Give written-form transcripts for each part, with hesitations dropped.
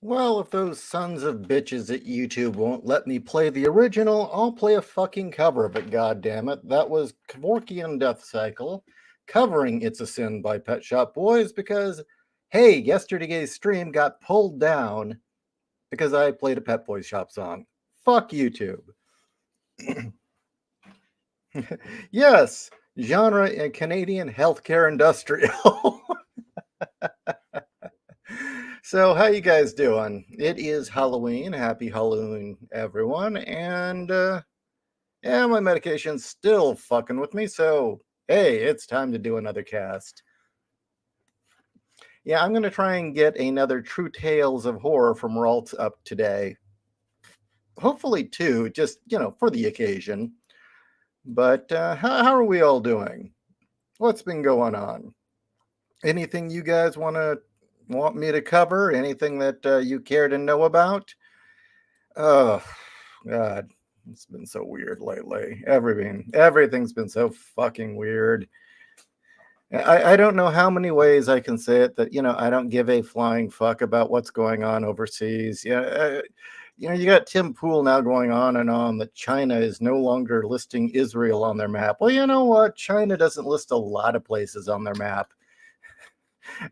Well, if those sons of bitches at YouTube won't let me play the original, I'll play a fucking cover of it, goddammit. That was Kevorkian Death Cycle covering It's a Sin by Pet Shop Boys because, hey, yesterday's stream got pulled down because I played a Pet Boys Shop song. Fuck YouTube. Yes, genre and Canadian healthcare industrial. So, how you guys doing? It is Halloween. Happy Halloween, everyone. And yeah, my medication's still fucking with me. So, hey, it's time to do another cast. Yeah, I'm going to try and get another True Tales of Horror from Ralt up today. Hopefully, two, just, for the occasion. But how are we all doing? What's been going on? Anything you guys want me to cover? Anything that you care to know about? Oh, God. It's been so weird lately. Everything's been so fucking weird. I don't know how many ways I can say it that, I don't give a flying fuck about what's going on overseas. Yeah, you got Tim Pool now going on and on that China is no longer listing Israel on their map. Well, you know what? China doesn't list a lot of places on their map.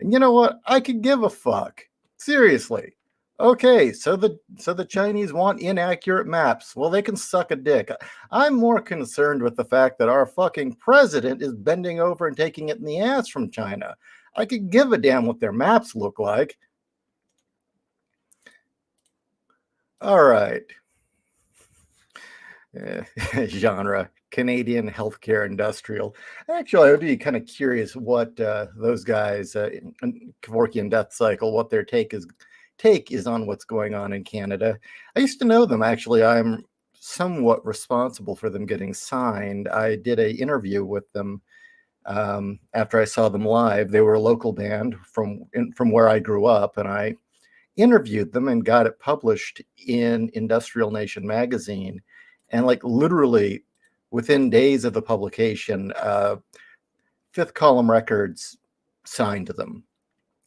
And you know what? I could give a fuck. Seriously. Okay, so the Chinese want inaccurate maps. Well, they can suck a dick. I'm more concerned with the fact that our fucking president is bending over and taking it in the ass from China. I could give a damn what their maps look like. All right. Genre. Canadian healthcare industrial. Actually, I would be kind of curious what those guys in Kevorkian Death Cycle, what their take is on what's going on in Canada. I used to know them. Actually, I'm somewhat responsible for them getting signed. I did an interview with them after I saw them live. They were a local band from where I grew up, and I interviewed them and got it published in Industrial Nation magazine. And like literally within days of the publication, Fifth Column Records signed them.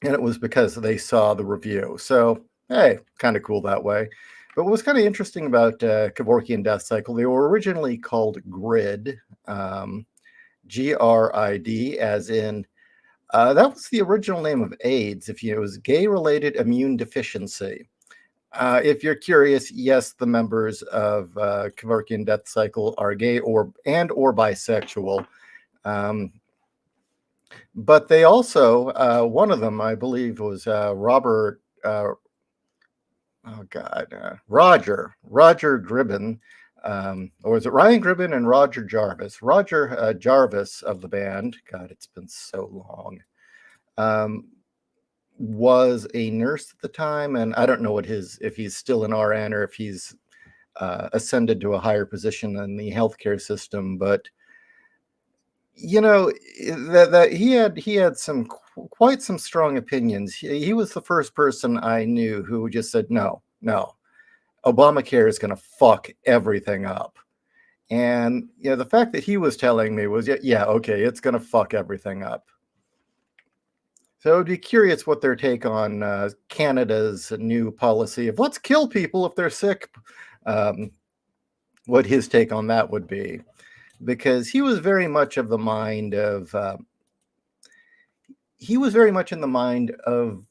And it was because they saw the review. So, hey, kind of cool that way. But what was kind of interesting about Kevorkian Death Cycle, they were originally called Grid. GRID, as in that was the original name of AIDS. If you, it was gay-related immune deficiency. If you're curious, yes, the members of Kevorkian Death Cycle are gay or bisexual. But they also, one of them, I believe, was Robert. Oh God, Roger Gribben, or is it Ryan Gribben and Roger Jarvis? Roger Jarvis of the band. God, it's been so long. Um, was a nurse at the time, and I don't know what his if he's still an RN or if he's ascended to a higher position in the healthcare system, but you know that he had some quite some strong opinions. He was the first person I knew who just said no, Obamacare is going to fuck everything up. And the fact that he was telling me was yeah, okay, it's going to fuck everything up. So I'd be curious what their take on Canada's new policy of let's kill people if they're sick. Um, what his take on that would be, because he was very much of the mind of he was very much in the mind of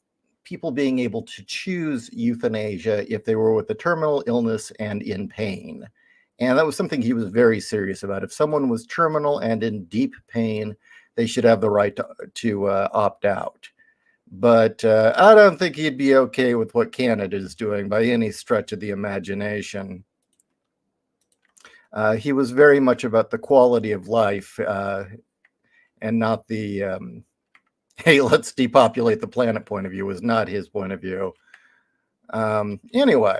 people being able to choose euthanasia if they were with a terminal illness and in pain. And that was something he was very serious about. If someone was terminal and in deep pain, they should have the right to opt out. But I don't think he'd be okay with what Canada is doing by any stretch of the imagination. He was very much about the quality of life and not the hey, let's depopulate the planet point of view was not his point of view. Anyway,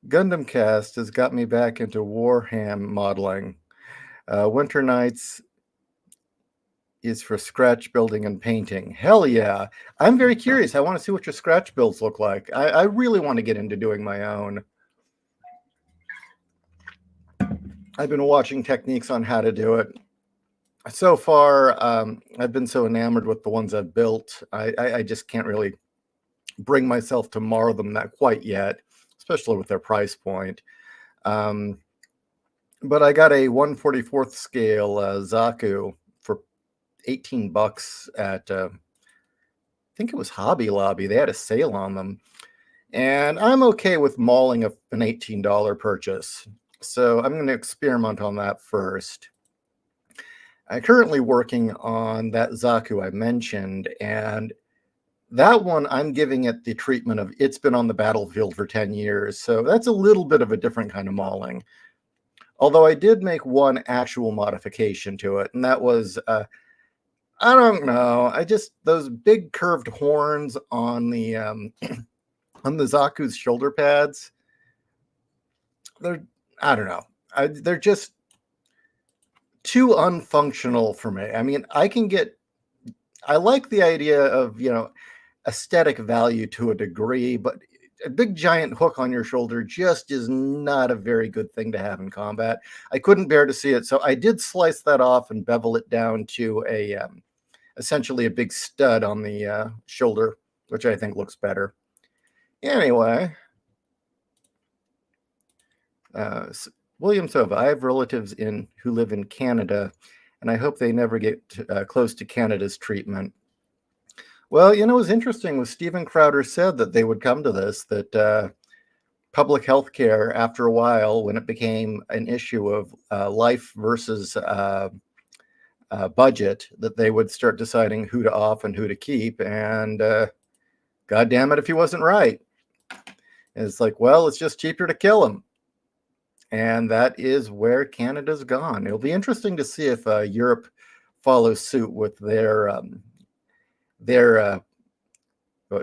Gundam Cast has got me back into Warham modeling. Winter Nights is for scratch building and painting. Hell yeah. I'm very curious. I want to see what your scratch builds look like. I really want to get into doing my own. I've been watching techniques on how to do it. So far, I've been so enamored with the ones I've built. I just can't really bring myself to mar them that quite yet, especially with their price point. But I got a 1/44th scale Zaku for $18 at I think it was Hobby Lobby. They had a sale on them, and I'm okay with mauling an $18 purchase. So I'm going to experiment on that first. I'm currently working on that Zaku I mentioned, and that one I'm giving it the treatment of it's been on the battlefield for 10 years. So that's a little bit of a different kind of mauling. Although I did make one actual modification to it, and that was I don't know. Those big curved horns on the on the Zaku's shoulder pads. I don't know. They're just too unfunctional for me. I mean, I like the idea of aesthetic value to a degree, but a big giant hook on your shoulder just is not a very good thing to have in combat. I couldn't bear to see it, so I did slice that off and bevel it down to essentially a big stud on the shoulder, which I think looks better. Anyway, William Sova, I have relatives who live in Canada, and I hope they never get close to Canada's treatment. Well, it was interesting. Was Stephen Crowder said that they would come to this, that public health care, after a while, when it became an issue of life versus budget, that they would start deciding who to off and who to keep. And God damn it, if he wasn't right. And it's like, well, it's just cheaper to kill him. And that is where Canada's gone. It'll be interesting to see if Europe follows suit with their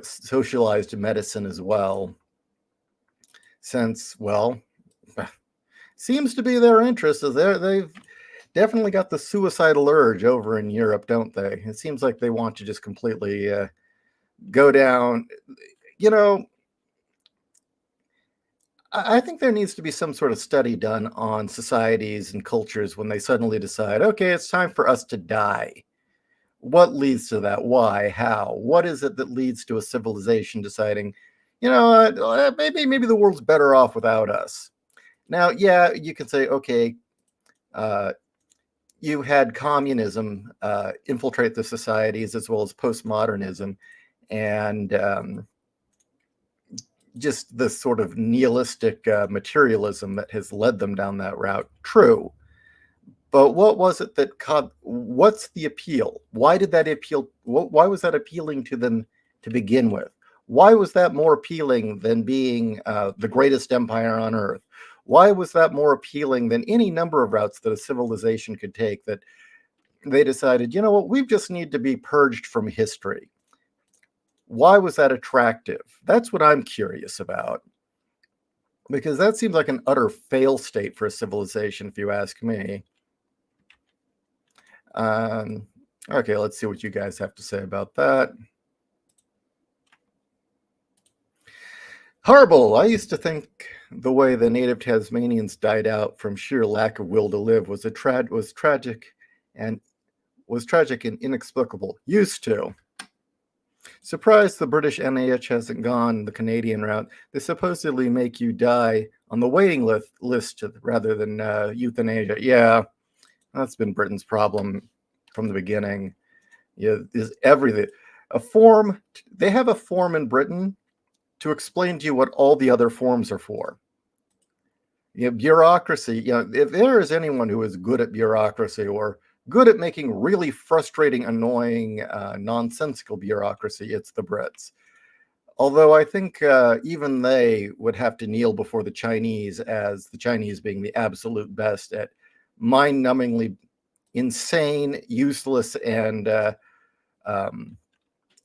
socialized medicine as well, since, well, seems to be their interest. They've definitely got the suicidal urge over in Europe, don't they? It seems like they want to just completely go down. I think there needs to be some sort of study done on societies and cultures when they suddenly decide, okay, it's time for us to die. What leads to that? Why? How? What is it that leads to a civilization deciding, maybe the world's better off without us? Now, yeah, you can say, okay, uh, you had communism infiltrate the societies as well as postmodernism, and just the sort of nihilistic materialism that has led them down that route. True. But what was it that caught? What's the appeal? Why did that appeal? Why was that appealing to them to begin with? Why was that more appealing than being the greatest empire on earth? Why was that more appealing than any number of routes that a civilization could take? That they decided, you know what, we just need to be purged from history. Why was that attractive? That's what I'm curious about, because that seems like an utter fail state for a civilization, if you ask me. Um, okay, let's see what you guys have to say about that. Horrible. I used to think the way the native Tasmanians died out from sheer lack of will to live was tragic and inexplicable. Used to. Surprised the British NIH hasn't gone the Canadian route. They supposedly make you die on the waiting list rather than euthanasia. Yeah, that's been Britain's problem from the beginning. Yeah, is everything a form? They have a form in Britain to explain to you what all the other forms are for. You know, bureaucracy. You know, if there is anyone who is good at bureaucracy or good at making really frustrating, annoying, nonsensical bureaucracy, it's the Brits. Although I think even they would have to kneel before the Chinese, as the Chinese being the absolute best at mind-numbingly insane, useless, and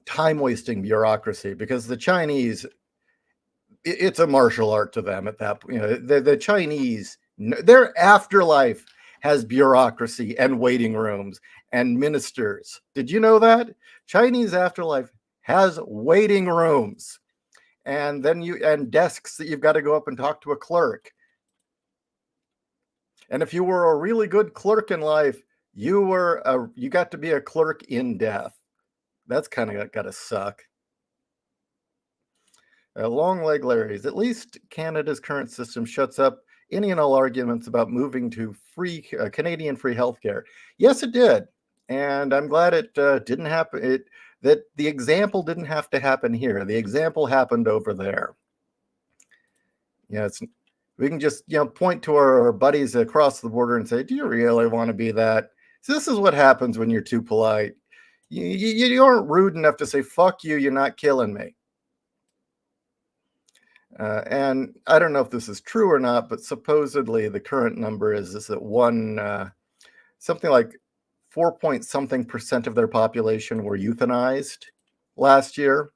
time-wasting bureaucracy. Because the Chinese, it's a martial art to them at that point. You know, the Chinese, their afterlife has bureaucracy and waiting rooms and ministers. Did you know that? Chinese afterlife has waiting rooms, and then desks that you've got to go up and talk to a clerk. And if you were a really good clerk in life, you got to be a clerk in death. That's kind of got to suck. Long leg Larry's. At least Canada's current system shuts up any and all arguments about moving to free Canadian free healthcare. Yes, it did, and I'm glad it didn't happen. That the example didn't have to happen here. The example happened over there. Yeah, we can just point to our buddies across the border and say, "Do you really want to be that?" So this is what happens when you're too polite. You aren't rude enough to say, "Fuck you, you're not killing me." And I don't know if this is true or not, but supposedly the current number is that something like 4 point something percent of their population were euthanized last year.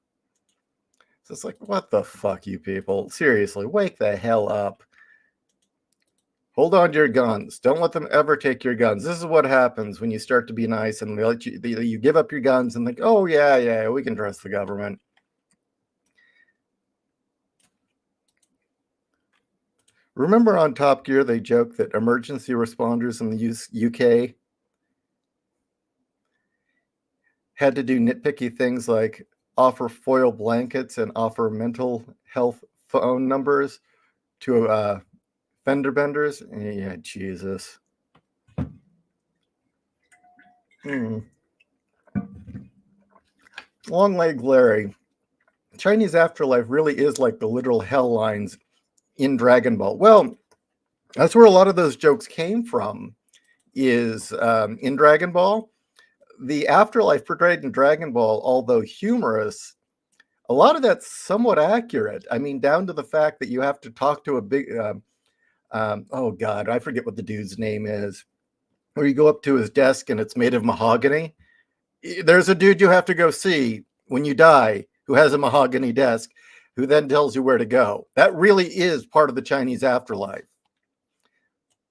So it's like, what the fuck, you people? Seriously, wake the hell up. Hold on to your guns. Don't let them ever take your guns. This is what happens when you start to be nice and you give up your guns and think, oh, yeah, we can trust the government. Remember on Top Gear, they joked that emergency responders in the UK had to do nitpicky things like offer foil blankets and offer mental health phone numbers to fender benders. Yeah, Jesus. Long leg Larry. Chinese afterlife really is like the literal hell lines in Dragon Ball. Well, that's where a lot of those jokes came from, is in Dragon Ball. The afterlife portrayed in Dragon Ball, although humorous, a lot of that's somewhat accurate. I mean, down to the fact that you have to talk to a big, oh God, I forget what the dude's name is, where you go up to his desk and it's made of mahogany. There's a dude you have to go see when you die who has a mahogany desk, who then tells you where to go. That really is part of the Chinese afterlife.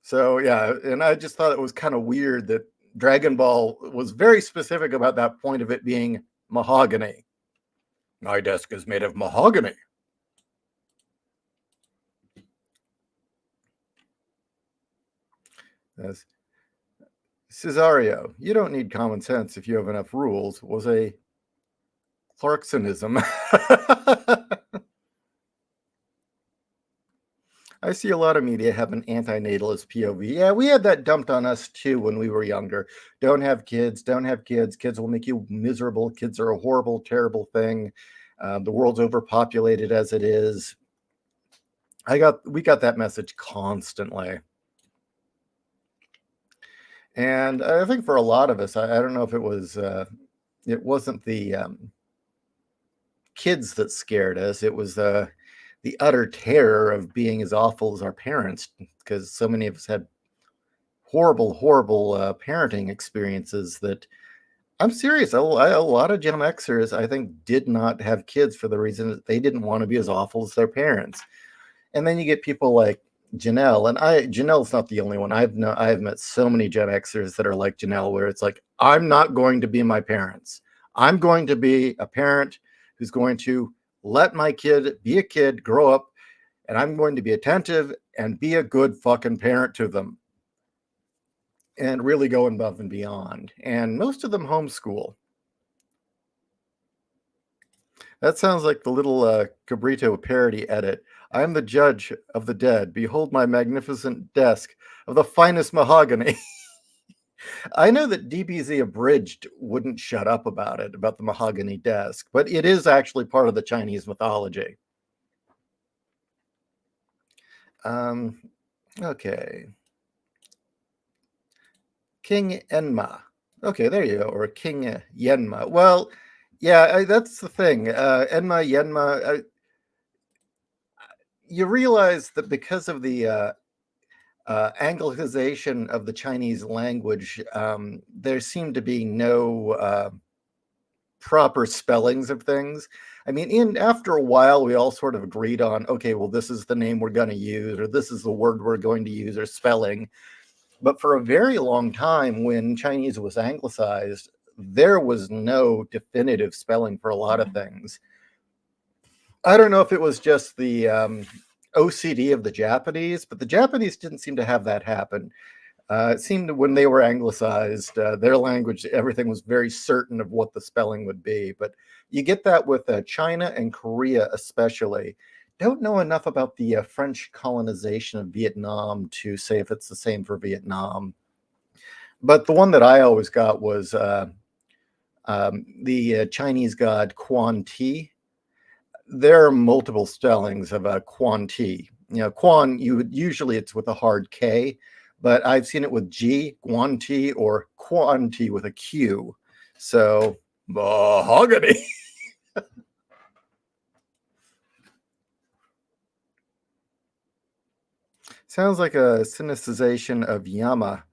So yeah, and I just thought it was kind of weird that Dragon Ball was very specific about that point of it being mahogany. My desk is made of mahogany. As Cesario, you don't need common sense if you have enough rules, was a Clarksonism. I see a lot of media have an antinatalist POV. Yeah, we had that dumped on us too when we were younger. Don't have kids, don't have kids. Kids will make you miserable. Kids are a horrible, terrible thing. The world's overpopulated as it is. We got that message constantly. And I think for a lot of us, I don't know if it wasn't the kids that scared us. It was the utter terror of being as awful as our parents, because so many of us had horrible, horrible parenting experiences that I'm serious. A lot of Gen Xers, I think, did not have kids for the reason that they didn't want to be as awful as their parents. And then you get people like Janelle, and Janelle's not the only one. I've met so many Gen Xers that are like Janelle, where it's like, I'm not going to be my parents. I'm going to be a parent who's going to let my kid be a kid, grow up, and I'm going to be attentive and be a good fucking parent to them and really go above and beyond. And most of them homeschool. That sounds like the little Cabrito parody edit. I am the judge of the dead. Behold my magnificent desk of the finest mahogany. I know that DBZ Abridged wouldn't shut up about it, about the mahogany desk, but it is actually part of the Chinese mythology. Okay. King Enma. Okay, there you go, or King Yenma. Well, yeah, that's the thing. Enma, Yenma, you realize that because of the Anglicization of the Chinese language, there seem to be no proper spellings of things. I mean, after a while, we all sort of agreed on, okay, well, this is the name we're going to use, or this is the word we're going to use, or spelling. But for a very long time, when Chinese was anglicized, there was no definitive spelling for a lot of things. I don't know if it was just the OCD of the Japanese, but the Japanese didn't seem to have that happen. It seemed when they were anglicized, their language, everything was very certain of what the spelling would be. But you get that with China and Korea especially. Don't know enough about the French colonization of Vietnam to say if it's the same for Vietnam. But the one that I always got was the Chinese god Quan Ti. There are multiple spellings of Quan Ti. You know, Quan, usually it's with a hard K, but I've seen it with G, Quan Ti, or Quan Ti with a Q. So, mahogany. Sounds like a sinicization of Yama.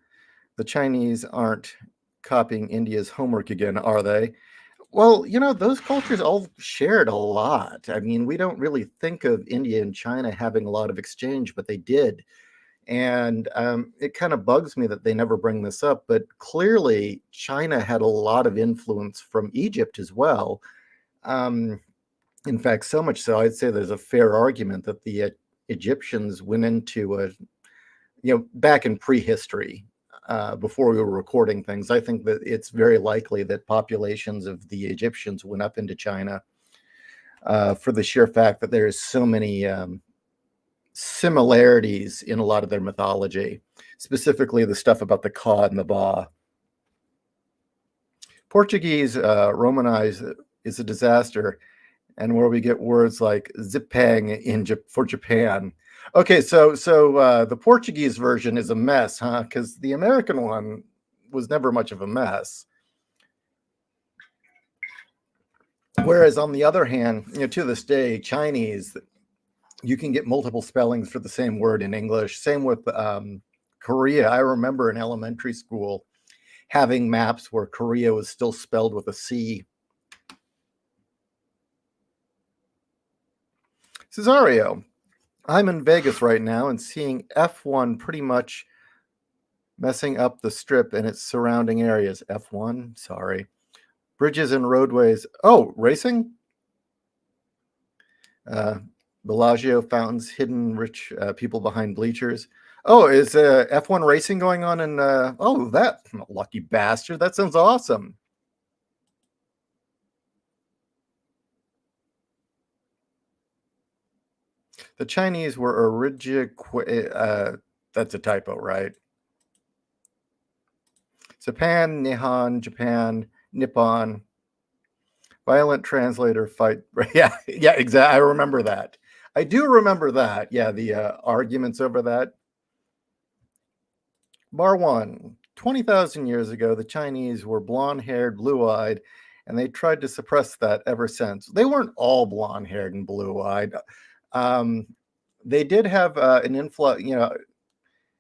The Chinese aren't copying India's homework again, are they? Well, those cultures all shared a lot. I mean, we don't really think of India and China having a lot of exchange, but they did. And it kind of bugs me that they never bring this up, but clearly China had a lot of influence from Egypt as well. In fact, so much so, I'd say there's a fair argument that the Egyptians went into back in prehistory, before we were recording things. I think that it's very likely that populations of the Egyptians went up into China for the sheer fact that there is so many similarities in a lot of their mythology, specifically the stuff about the Ka and the Ba. Portuguese Romanized is a disaster, and where we get words like zipang for Japan. Okay, so the Portuguese version is a mess, huh? Because the American one was never much of a mess. Whereas on the other hand, to this day, Chinese, you can get multiple spellings for the same word in English. Same with Korea. I remember in elementary school having maps where Korea was still spelled with a C. Cesario, I'm in Vegas right now and seeing F1 pretty much messing up the strip and its surrounding areas. F1, sorry. Bridges and roadways. Oh, racing? Bellagio fountains, hidden rich people behind bleachers. Oh, is F1 racing going on in oh, that lucky bastard. That sounds awesome. The Chinese were that's a typo, right? Japan, Nihon, Japan, Nippon. Violent translator fight. Yeah, yeah, exactly. I remember that. I do remember that. Yeah, the arguments over that. Bar one. 20,000 years ago, the Chinese were blonde haired, blue eyed, and they tried to suppress that ever since. They weren't all blonde haired and blue eyed. Um, they did have an influx,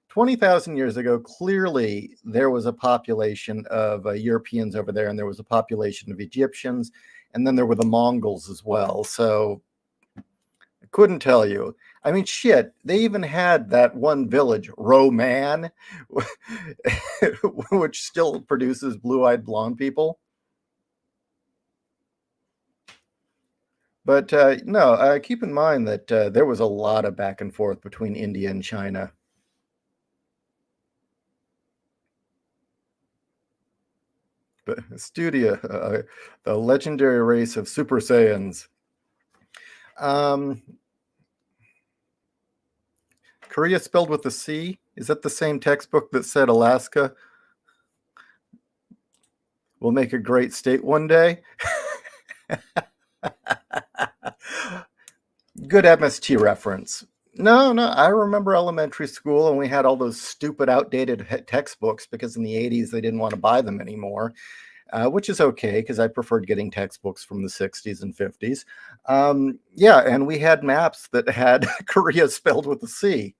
20,000 years ago, clearly there was a population of Europeans over there, and there was a population of Egyptians, and then there were the Mongols as well. So I couldn't tell you. I mean, shit, they even had that one village, Roman, which still produces blue eyed blonde people. But no, keep in mind that there was a lot of back and forth between India and China. But Studia, the legendary race of Super Saiyans. Um, Korea spelled with a C. Is that the same textbook that said Alaska will make a great state one day? Good MST reference. No, no, I remember elementary school and we had all those stupid, outdated textbooks because in the 80s they didn't want to buy them anymore, which is okay because I preferred getting textbooks from the 60s and 50s. Yeah, and we had maps that had Korea spelled with a C.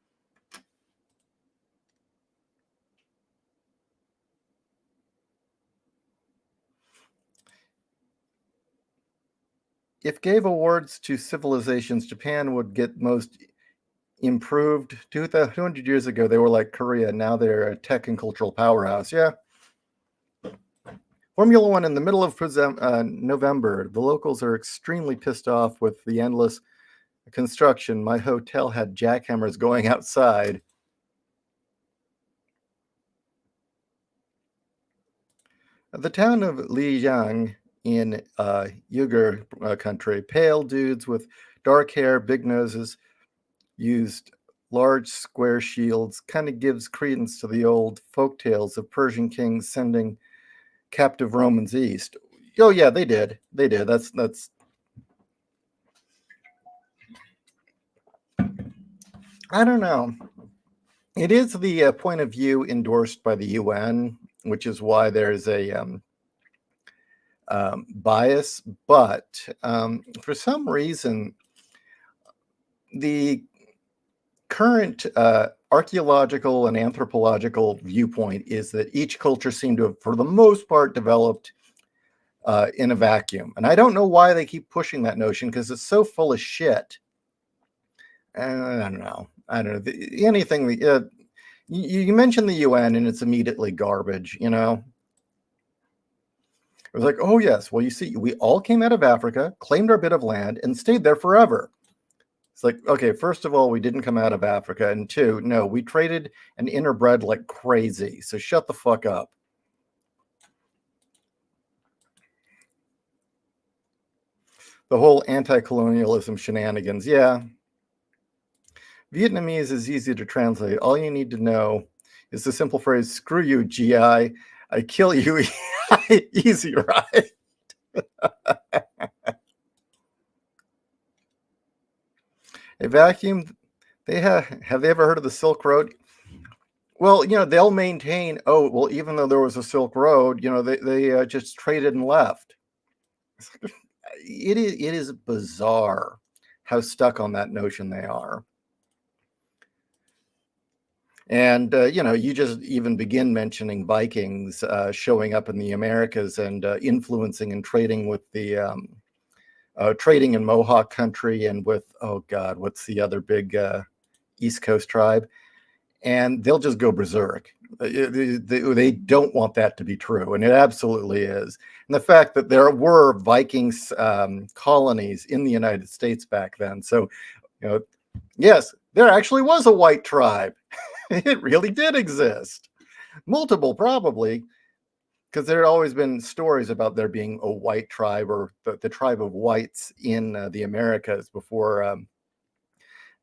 If gave awards to civilizations, Japan would get most improved. 200 years ago, they were like Korea. Now they're a tech and cultural powerhouse. Yeah. Formula One in the middle of November. The locals are extremely pissed off with the endless construction. My hotel had jackhammers going outside. The town of Lijiang in Uyghur country, pale dudes with dark hair, big noses, used large square shields, kind of gives credence to the old folk tales of Persian kings sending captive Romans east. Oh yeah, they did. They did. That's I don't know. It is the point of view endorsed by the UN, which is why there's a bias. But for some reason, the current archaeological and anthropological viewpoint is that each culture seemed to have, for the most part, developed in a vacuum. And I don't know why they keep pushing that notion because it's so full of shit. And I don't know. I don't know. Anything. You mention the UN and it's immediately garbage, you know? It was like, oh, yes. Well, you see, we all came out of Africa, claimed our bit of land, and stayed there forever. It's like, okay, first of all, we didn't come out of Africa. And two, no, we traded and interbred like crazy. So shut the fuck up. The whole anti-colonialism shenanigans. Yeah. Vietnamese is easy to translate. All you need to know is the simple phrase, screw you, GI. I kill you. Easy, right? A vacuum. Have they ever heard of the Silk Road? Well, they'll maintain, oh, well, even though there was a Silk Road, they just traded and left. It is bizarre how stuck on that notion they are. And, you just even begin mentioning Vikings showing up in the Americas and influencing and trading with the trading in Mohawk country and with, oh God, what's the other big East Coast tribe? And they'll just go berserk. They don't want that to be true, and it absolutely is. And the fact that there were Vikings colonies in the United States back then, so yes, there actually was a white tribe. It really did exist, multiple probably, because there had always been stories about there being a white tribe or the tribe of whites in the Americas before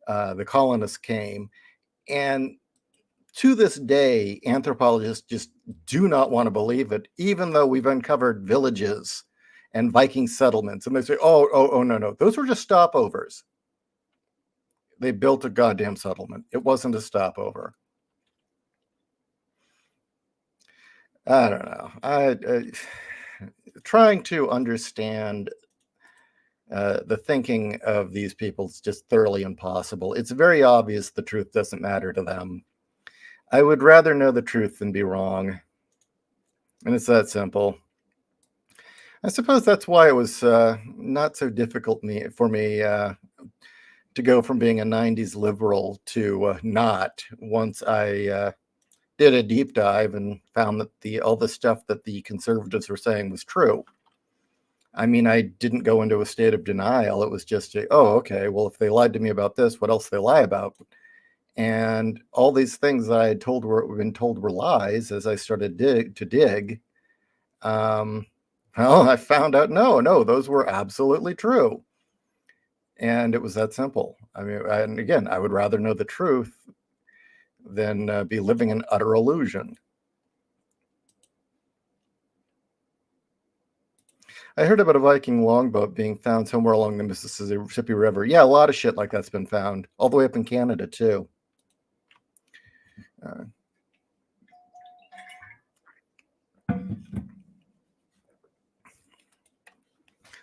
the colonists came. And to this day, anthropologists just do not want to believe it, even though we've uncovered villages and Viking settlements. And they say, oh, no, those were just stopovers. They built a goddamn settlement. It wasn't a stopover. I don't know. Trying to understand the thinking of these people is just thoroughly impossible. It's very obvious the truth doesn't matter to them. I would rather know the truth than be wrong. And it's that simple. I suppose that's why it was not so difficult for me to go from being a 90s liberal to not, once I did a deep dive and found that all the stuff that the conservatives were saying was true. I mean, I didn't go into a state of denial. It was just, okay, well, if they lied to me about this, what else do they lie about? And all these things that I had been told were lies, as I started to dig, well, I found out, no, those were absolutely true. And it was that simple. I mean, and again, I would rather know the truth than be living in utter illusion. I heard about a Viking longboat being found somewhere along the Mississippi River. Yeah, a lot of shit like that's been found, all the way up in Canada, too.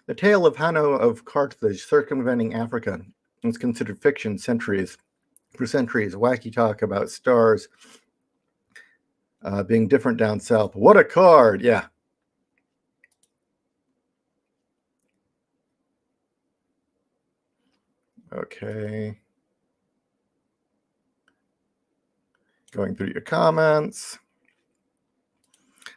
The tale of Hanno of Carthage circumventing Africa was considered fiction for centuries. Wacky talk about stars being different down south. What a card! Yeah. Okay. Going through your comments.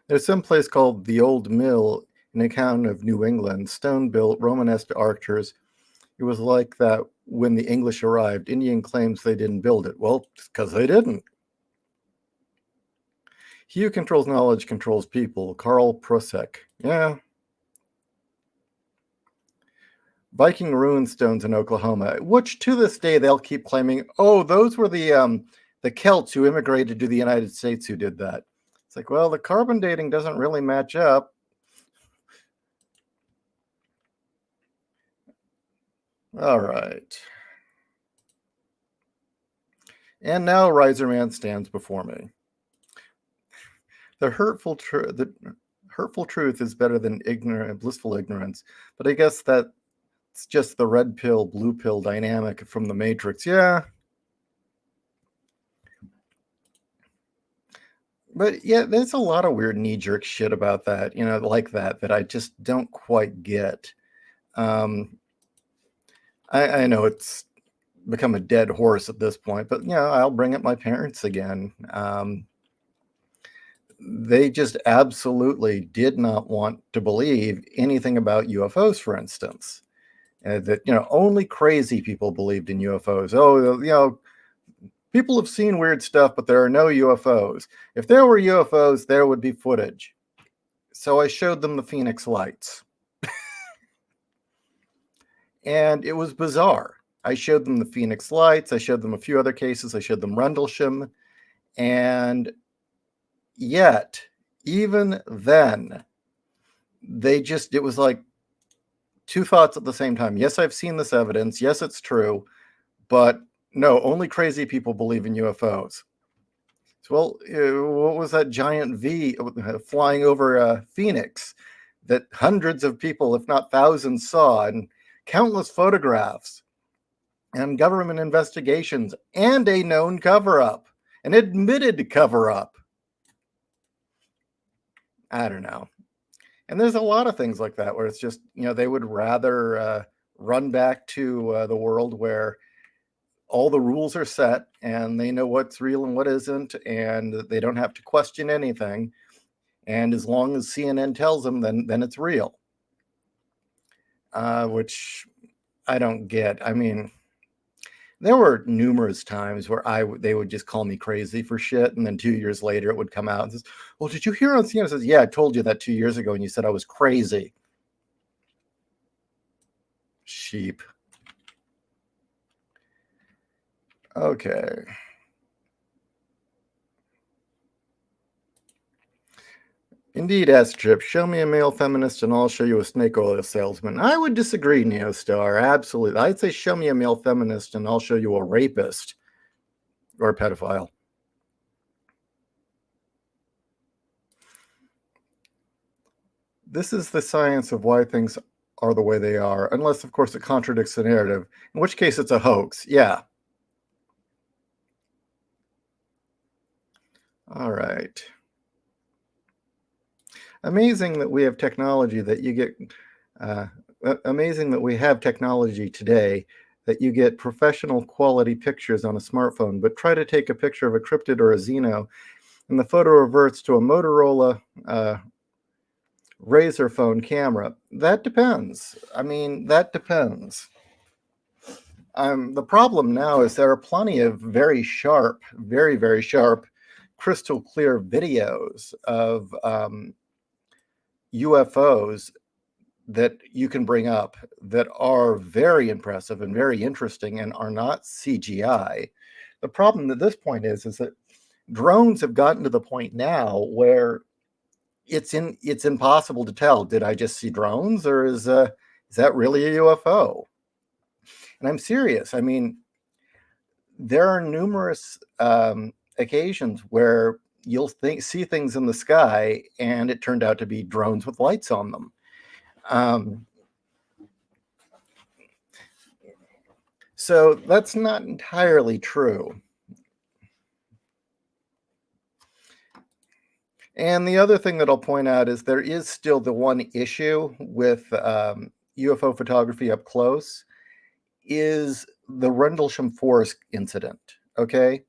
There's some place called the Old Mill, an account of New England, stone-built Romanesque archers. It was like that when the English arrived. Indian claims they didn't build it. Well, because they didn't. He who controls knowledge controls people. Karl Prusek. Yeah. Viking rune stones in Oklahoma, which to this day they'll keep claiming, those were the Celts who immigrated to the United States who did that. It's like, well, the carbon dating doesn't really match up. All right. And now Riserman stands before me. The hurtful truth is better than blissful ignorance. But I guess that's just the red pill, blue pill dynamic from the Matrix. Yeah. But yeah, there's a lot of weird knee-jerk shit about that, like that I just don't quite get. I know it's become a dead horse at this point, but I'll bring up my parents again. They just absolutely did not want to believe anything about UFOs, for instance. That only crazy people believed in UFOs. People have seen weird stuff, but there are no UFOs. If there were UFOs, there would be footage. So I showed them the Phoenix Lights. And it was bizarre. I showed them the Phoenix Lights. I showed them a few other cases. I showed them Rendlesham. And yet, even then, it was like two thoughts at the same time. Yes, I've seen this evidence. Yes, it's true. But no, only crazy people believe in UFOs. So, well, what was that giant V flying over Phoenix that hundreds of people, if not thousands, saw, and countless photographs and government investigations and a known cover-up, an admitted cover-up? I don't know. And there's a lot of things like that where it's just, they would rather run back to the world where all the rules are set and they know what's real and what isn't, and they don't have to question anything. And as long as CNN tells them, then it's real. Which I don't get. I mean, there were numerous times where they would just call me crazy for shit, and then 2 years later it would come out and says, "Well, did you hear on CNN?" I says, "Yeah, I told you that 2 years ago, and you said I was crazy." Sheep. Okay. Indeed, Astrip. Show me a male feminist and I'll show you a snake oil salesman. I would disagree, Neostar. Absolutely. I'd say show me a male feminist and I'll show you a rapist or a pedophile. This is the science of why things are the way they are, unless, of course, it contradicts the narrative, in which case it's a hoax. Yeah. All right. Amazing that we have technology that you get, amazing that we have technology today that you get professional quality pictures on a smartphone, but try to take a picture of a cryptid or a xeno, and the photo reverts to a Motorola Razr phone camera. That depends. I mean, that depends. The problem now is there are plenty of very sharp, very, very sharp, crystal clear videos of UFOs that you can bring up that are very impressive and very interesting and are not CGI. The problem at this point is that drones have gotten to the point now where it's impossible to tell, did I just see drones or is that really a UFO? And I'm serious. I mean, there are numerous occasions where you'll see things in the sky and it turned out to be drones with lights on them. So that's not entirely true. And the other thing that I'll point out is there is still the one issue with UFO photography up close is the Rendlesham Forest incident. Okay.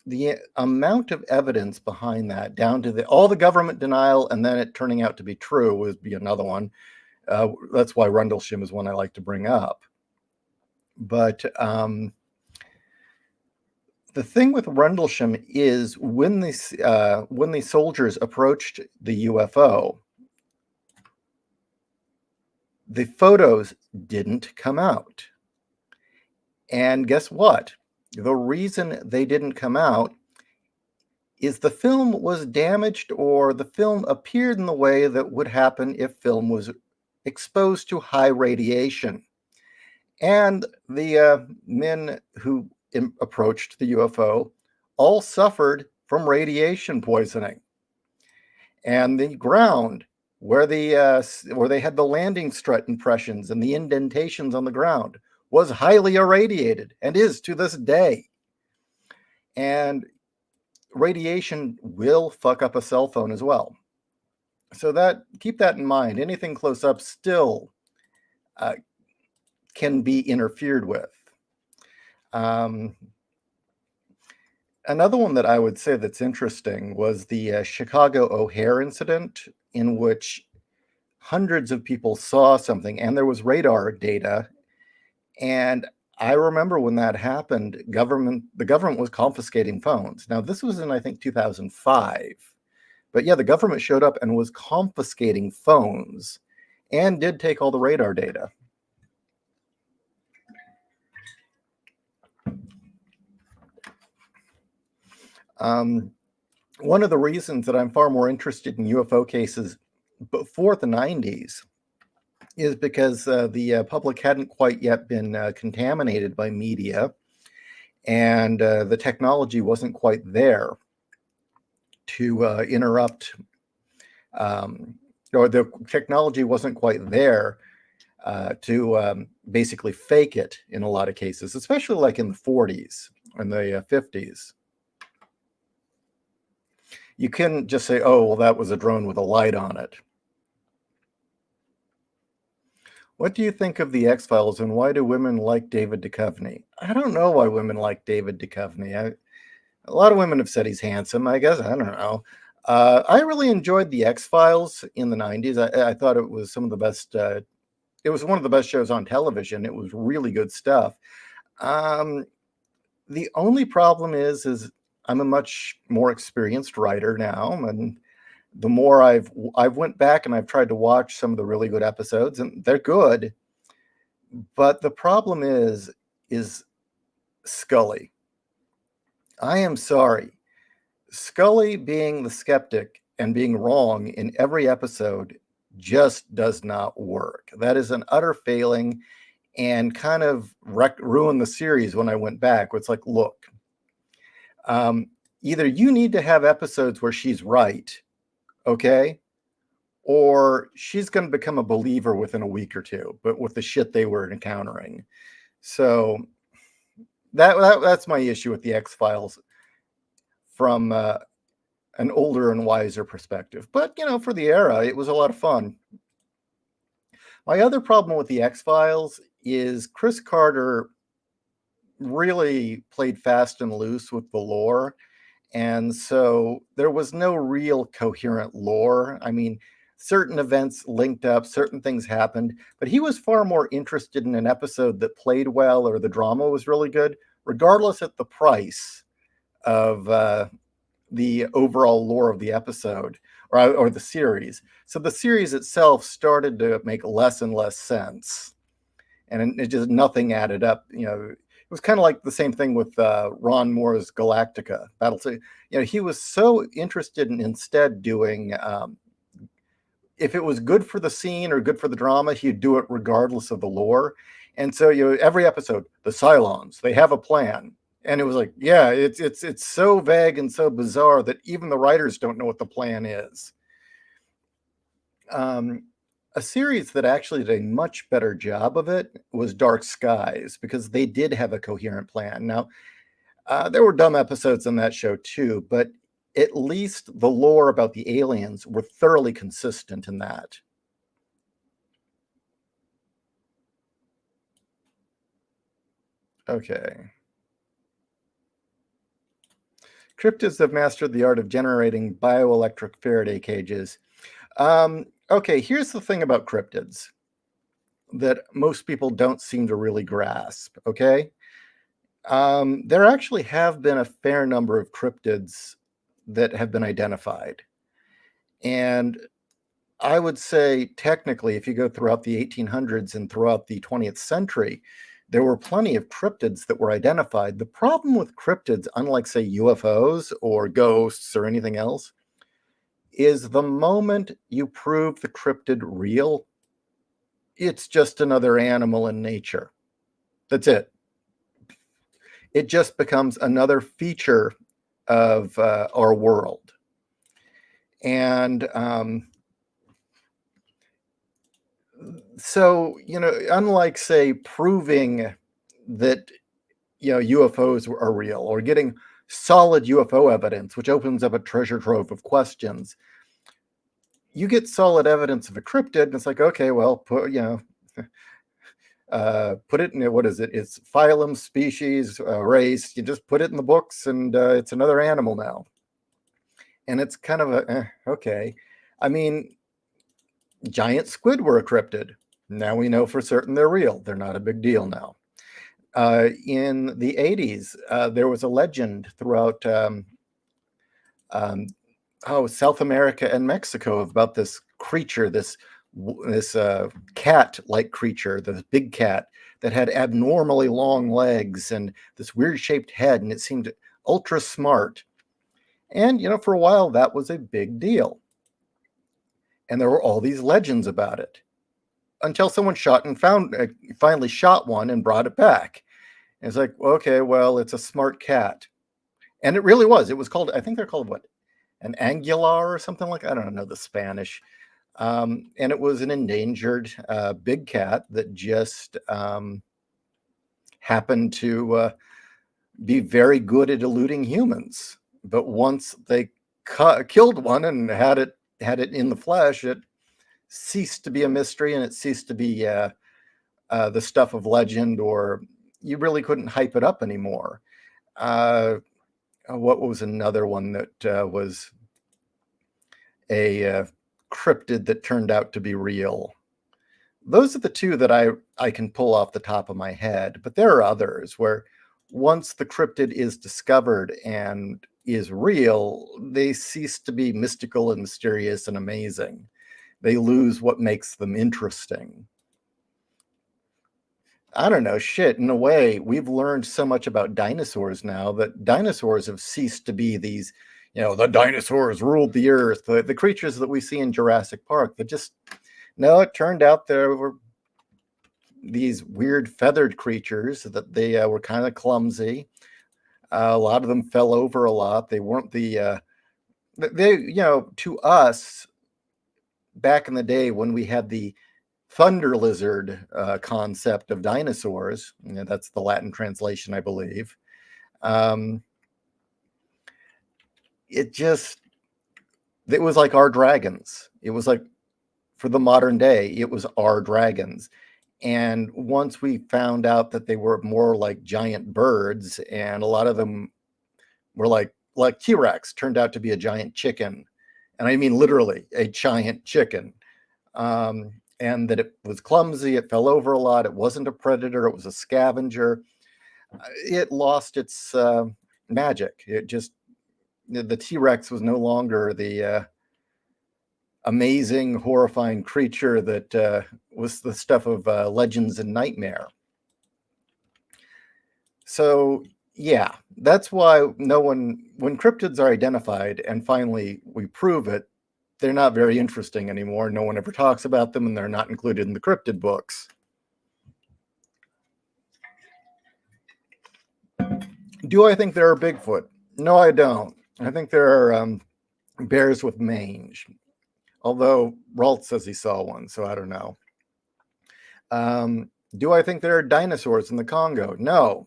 The amount of evidence behind that, down to all the government denial, and then it turning out to be true, would be another one. That's why Rendlesham is one I like to bring up. But the thing with Rendlesham is when the soldiers approached the UFO, the photos didn't come out. And guess what? The reason they didn't come out is the film was damaged, or the film appeared in the way that would happen if film was exposed to high radiation. And the men who approached the UFO all suffered from radiation poisoning. And the ground where they had the landing strut impressions and the indentations on the ground was highly irradiated and is to this day. And radiation will fuck up a cell phone as well. So keep that in mind. Anything close up still can be interfered with. Another one that I would say that's interesting was the Chicago O'Hare incident, in which hundreds of people saw something and there was radar data. And I remember when that happened, the government was confiscating phones. Now, this was in, I think, 2005. But yeah, the government showed up and was confiscating phones and did take all the radar data. One of the reasons that I'm far more interested in UFO cases before the 90s is because the public hadn't quite yet been contaminated by media, and the technology wasn't quite there to interrupt, or the technology wasn't quite there to basically fake it in a lot of cases, especially like in the 40s and the 50s. You couldn't just say, oh, well, that was a drone with a light on it. What do you think of the X-Files, and why do women like David Duchovny? I don't know why women like David Duchovny. A lot of women have said he's handsome. I guess, I don't know. I really enjoyed the X-Files in the 90s. I thought it was some of the best. It was one of the best shows on television. It was really good stuff. The only problem is I'm a much more experienced writer now, and the more I've went back and I've tried to watch some of the really good episodes, and they're good. But the problem is Scully. I am sorry. Scully being the skeptic and being wrong in every episode just does not work. That is an utter failing and kind of ruined the series when I went back. It's like, look, um, either you need to have episodes where she's right, okay? Or she's going to become a believer within a week or two, but with the shit they were encountering. So that's my issue with the X-Files from an older and wiser perspective. But, for the era, it was a lot of fun. My other problem with the X-Files is Chris Carter really played fast and loose with the lore. And so there was no real coherent lore. I mean, certain events linked up, certain things happened, but he was far more interested in an episode that played well or the drama was really good, regardless at the price of the overall lore of the episode or the series. So the series itself started to make less and less sense, and it just nothing added up. It was kind of like the same thing with Ron Moore's Galactica Battle. He was so interested in instead doing. If it was good for the scene or good for the drama, he'd do it regardless of the lore. And so every episode, the Cylons, they have a plan. And it was like, yeah, it's so vague and so bizarre that even the writers don't know what the plan is. A series that actually did a much better job of it was Dark Skies, because they did have a coherent plan. Now, there were dumb episodes in that show too, but at least the lore about the aliens were thoroughly consistent in that. Okay. Cryptids have mastered the art of generating bioelectric Faraday cages. Okay, here's the thing about cryptids that most people don't seem to really grasp, okay? There actually have been a fair number of cryptids that have been identified. And I would say, technically, if you go throughout the 1800s and throughout the 20th century, there were plenty of cryptids that were identified. The problem with cryptids, unlike, say, UFOs or ghosts or anything else, is the moment you prove the cryptid real, it's just another animal in nature. That's it. It just becomes another feature of our world. And so, unlike, say, proving that, UFOs are real or getting solid UFO evidence, which opens up a treasure trove of questions, you get solid evidence of a cryptid, and it's like, okay, well, put it in, what is it? It's phylum, species, race. You just put it in the books, and it's another animal now. And it's kind of okay. I mean, giant squid were a cryptid. Now we know for certain they're real. They're not a big deal now. In the 80s, there was a legend throughout South America and Mexico about this creature, this cat-like creature, this big cat that had abnormally long legs and this weird-shaped head, and it seemed ultra smart. And, for a while, that was a big deal. And there were all these legends about it until someone finally shot one and brought it back. And it's like, okay, well, it's a smart cat. And it really was. It was called, I think they're called what? An angular or something like, I don't know the Spanish. And it was an endangered big cat that just happened to be very good at eluding humans. But once they killed one and had it in the flesh, it ceased to be a mystery, and it ceased to be the stuff of legend, or you really couldn't hype it up anymore. What was another one that was a cryptid that turned out to be real? Those are the two that I can pull off the top of my head, but there are others where once the cryptid is discovered and is real, they cease to be mystical and mysterious and amazing. They lose what makes them interesting. I don't know, shit. In a way, we've learned so much about dinosaurs now that dinosaurs have ceased to be these, the dinosaurs ruled the earth, the creatures that we see in Jurassic Park. That just, no, it turned out there were these weird feathered creatures that they were kind of clumsy. A lot of them fell over a lot. They weren't to us back in the day when we had the thunder lizard concept of dinosaurs. That's the Latin translation, I believe. Um, it was like our dragons. It was like, for the modern day, it was our dragons. And once we found out that they were more like giant birds, and a lot of them were like T-Rex turned out to be a giant chicken. And I mean literally a giant chicken. And that it was clumsy, it fell over a lot, it wasn't a predator, it was a scavenger. It lost its magic. It just, the T-Rex was no longer the amazing, horrifying creature that was the stuff of legends and nightmare. So yeah, that's why when cryptids are identified and finally we prove it, they're not very interesting anymore. No one ever talks about them, and they're not included in the cryptid books. Do I think there are Bigfoot? No, I don't. I think there are bears with mange. Although Ralt says he saw one, so I don't know. Do I think there are dinosaurs in the Congo? No.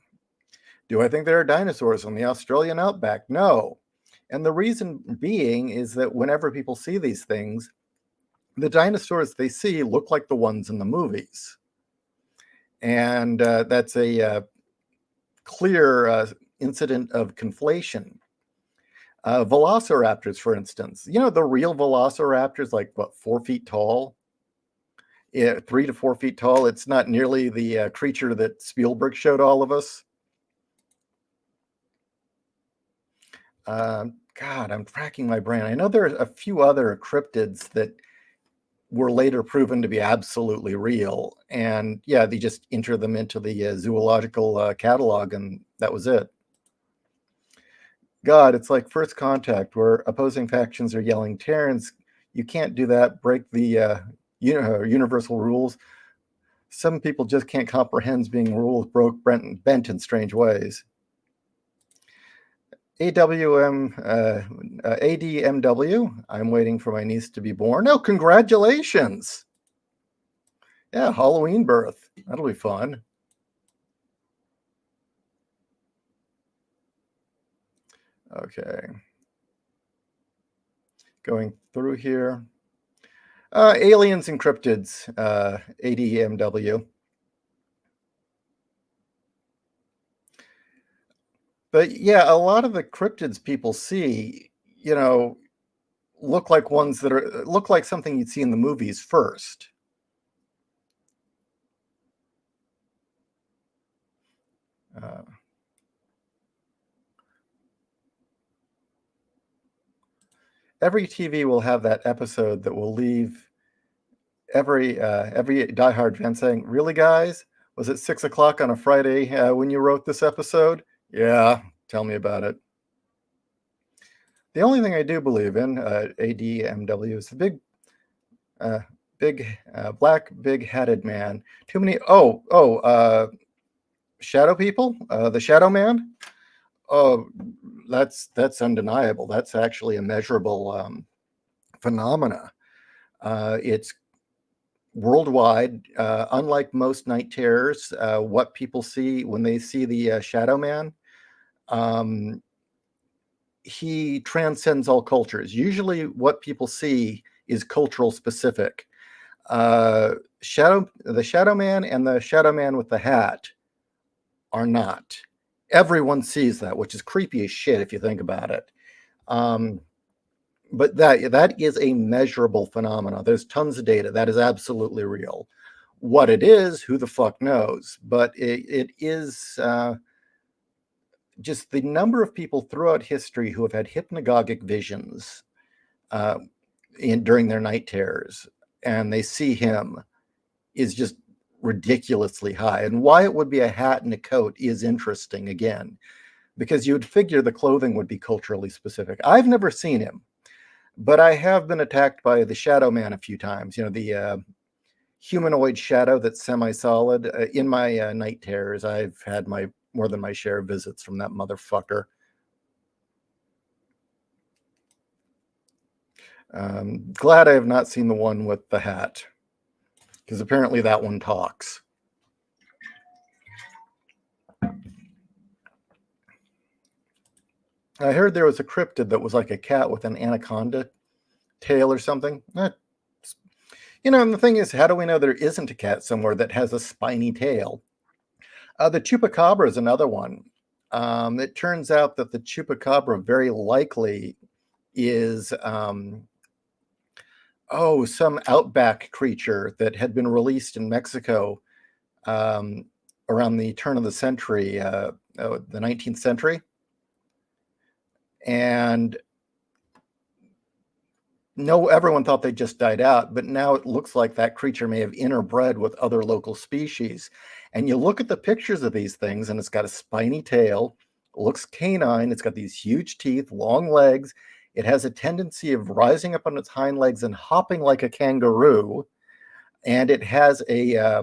Do I think there are dinosaurs on the Australian outback? No. And the reason being is that whenever people see these things, the dinosaurs they see look like the ones in the movies. And that's a clear incident of conflation. Velociraptors, for instance, the real velociraptors, like 4 feet tall, 3 to 4 feet tall. It's not nearly the creature that Spielberg showed all of us. God, I'm tracking my brain. I know there are a few other cryptids that were later proven to be absolutely real. And yeah, they just enter them into the zoological catalog, and that was it. God, it's like First Contact, where opposing factions are yelling, Terrence, you can't do that, break the universal rules. Some people just can't comprehend being rules bent in strange ways. ADMW, I'm waiting for my niece to be born. Oh, congratulations. Yeah, Halloween birth. That'll be fun. Okay. Going through here. Aliens and cryptids, ADMW. But yeah, a lot of the cryptids people see, look like ones that look like something you'd see in the movies first. Every TV will have that episode that will leave every diehard fan saying, "Really, guys? Was it 6 o'clock on a Friday when you wrote this episode?" Yeah, tell me about it. The only thing I do believe in ADMW is the black, big-headed man. Too many. Shadow people. The Shadow Man. Oh, that's undeniable. That's actually a measurable phenomena. It's worldwide. Unlike most night terrors, what people see when they see the Shadow Man, he transcends all cultures. Usually, what people see is cultural specific. The Shadow Man and the Shadow Man with the hat are not. Everyone sees that, which is creepy as shit if you think about it. But that is a measurable phenomenon. There's tons of data. That is absolutely real. What it is, who the fuck knows? But it is just the number of people throughout history who have had hypnagogic visions during their night terrors, and they see him, is just ridiculously high. And why it would be a hat and a coat is interesting again, because you would figure the clothing would be culturally specific. I've never seen him, but I have been attacked by the Shadow Man a few times. The humanoid shadow that's semi-solid. In my night terrors, I've had more than my share of visits from that motherfucker. Glad I have not seen the one with the hat, because apparently that one talks. I heard there was a cryptid that was like a cat with an anaconda tail or something. And the thing is, how do we know there isn't a cat somewhere that has a spiny tail? The chupacabra is another one. It turns out that the chupacabra very likely is some outback creature that had been released in Mexico around the turn of the century, the 19th century. And everyone thought they just died out, but now it looks like that creature may have interbred with other local species. And you look at the pictures of these things, and it's got a spiny tail, looks canine, it's got these huge teeth, long legs. It has a tendency of rising up on its hind legs and hopping like a kangaroo. And it has a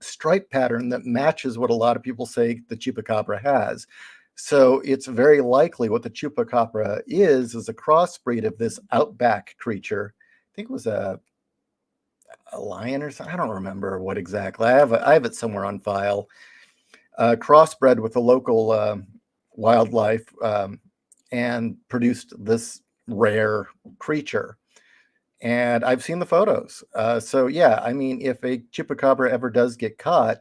stripe pattern that matches what a lot of people say the chupacabra has. So it's very likely what the chupacabra is a crossbreed of this outback creature. I think it was a lion or something. I don't remember what exactly. I have it somewhere on file. Crossbred with the local wildlife and produced this rare creature. And I've seen the photos. So yeah, I mean, if a chupacabra ever does get caught,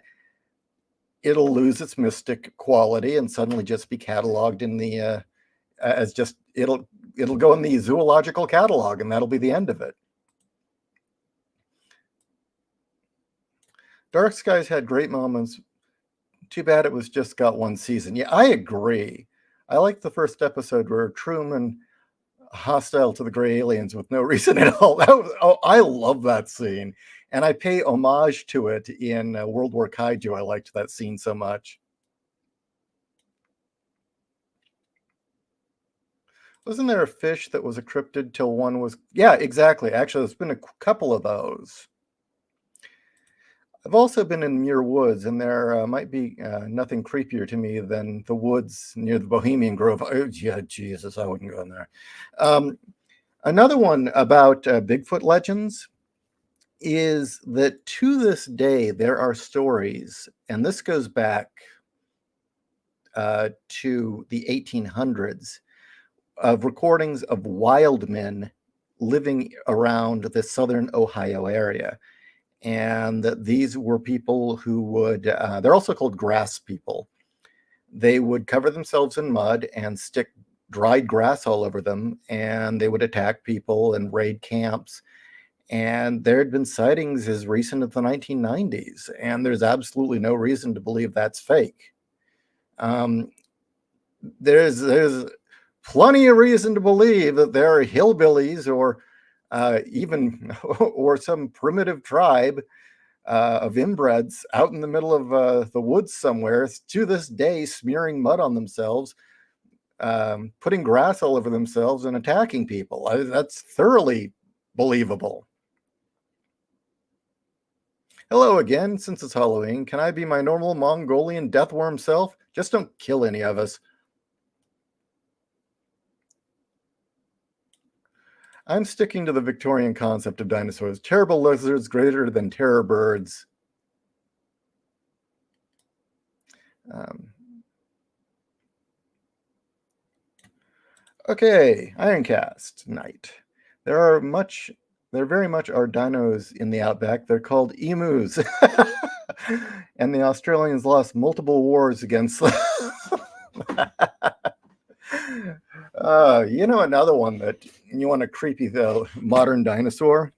it'll lose its mystic quality and suddenly just be cataloged in the as just it'll go in the zoological catalog, and that'll be the end of it. Dark Skies had great moments. Too bad it was just got one season. Yeah, I agree. I like the first episode where Truman hostile to the gray aliens with no reason at all. I love that scene, and I pay homage to it in World War Kaiju. I liked that scene so much. Wasn't there a fish that was a cryptid till one was? Yeah, exactly. Actually, there's been a couple of those. I've also been in Muir Woods, and there might be nothing creepier to me than the woods near the Bohemian Grove. Oh, yeah, Jesus, I wouldn't go in there. Another one about Bigfoot legends is that to this day, there are stories, and this goes back to the 1800s, of recordings of wild men living around the southern Ohio area. And these were people who would, they're also called grass people. They would cover themselves in mud and stick dried grass all over them, and they would attack people and raid camps. And there had been sightings as recent as the 1990s, and there's absolutely no reason to believe that's fake. There's plenty of reason to believe that there are hillbillies or even or some primitive tribe of inbreds out in the middle of the woods somewhere to this day, smearing mud on themselves, putting grass all over themselves, and attacking people. That's thoroughly believable. Hello again. Since it's Halloween, can I be my normal Mongolian deathworm self? Just don't kill any of us. I'm sticking to the Victorian concept of dinosaurs. Terrible lizards greater than terror birds. Okay, Ironcast Night. There very much are dinos in the outback. They're called emus. And the Australians lost multiple wars against them. Another one that you want a creepy though modern dinosaur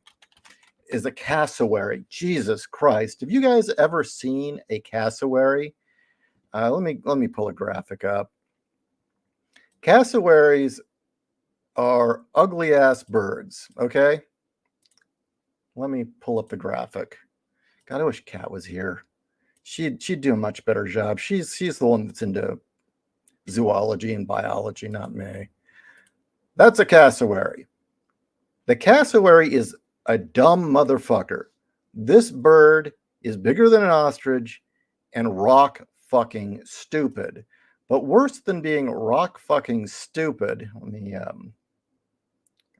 is a cassowary. Jesus Christ! Have you guys ever seen a cassowary? Let me pull a graphic up. Cassowaries are ugly ass birds. Okay, let me pull up the graphic God, I wish Kat was here. She'd do a much better job. She's the one that's into zoology and biology, not me. That's a cassowary. The cassowary is a dumb motherfucker. This bird is bigger than an ostrich and rock fucking stupid. But worse than being rock fucking stupid, let me,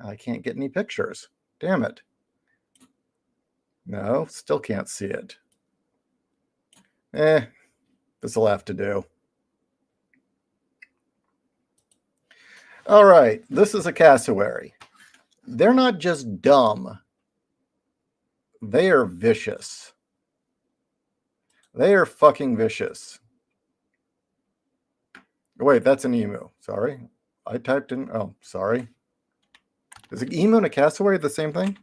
I can't get any pictures. Damn it. No, still can't see it. This will have to do. All right, this is a cassowary. They're not just dumb. They are vicious. They are fucking vicious. Wait, that's an emu. Sorry. I typed in, oh, sorry. Is an emu and a cassowary the same thing?